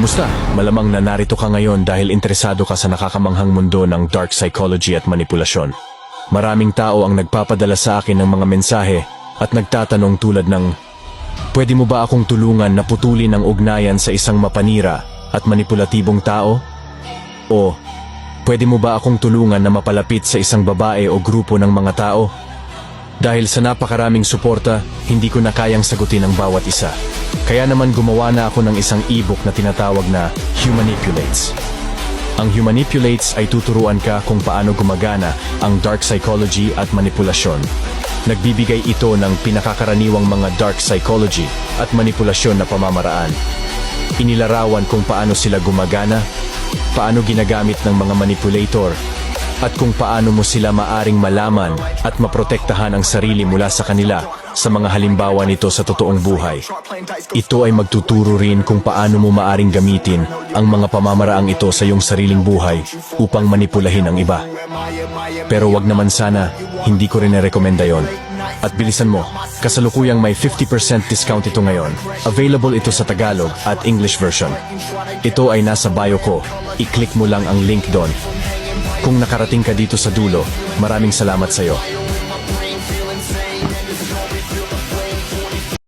Kamusta? Malamang na narito ka ngayon dahil interesado ka sa nakakamanghang mundo ng dark psychology at manipulasyon. Maraming tao ang nagpapadala sa akin ng mga mensahe at nagtatanong tulad ng, "Pwede mo ba akong tulungan na putulin ang ugnayan sa isang mapanira at manipulatibong tao?" O, "Pwede mo ba akong tulungan na mapalapit sa isang babae o grupo ng mga tao?" Dahil sa napakaraming suporta, hindi ko na kayang sagutin ang bawat isa. Kaya naman gumawa na ako ng isang ebook na tinatawag na Humanipulates. Ang Humanipulates ay tuturuan ka kung paano gumagana ang dark psychology at manipulasyon. Nagbibigay ito ng pinakakaraniwang mga dark psychology at manipulasyon na pamamaraan. Inilarawan kung paano sila gumagana, paano ginagamit ng mga manipulator, at kung paano mo sila maaring malaman at maprotektahan ang sarili mula sa kanila sa mga halimbawa nito sa totoong buhay. Ito ay magtuturo rin kung paano mo maaring gamitin ang mga pamamaraang ito sa iyong sariling buhay upang manipulahin ang iba. Pero wag naman sana, hindi ko rin na-rekomenda yon. At bilisan mo, kasalukuyang may 50% discount ito ngayon. Available ito sa Tagalog at English version. Ito ay nasa bio ko, i-click mo lang ang link doon. Kung nakarating ka dito sa dulo, maraming salamat sa iyo.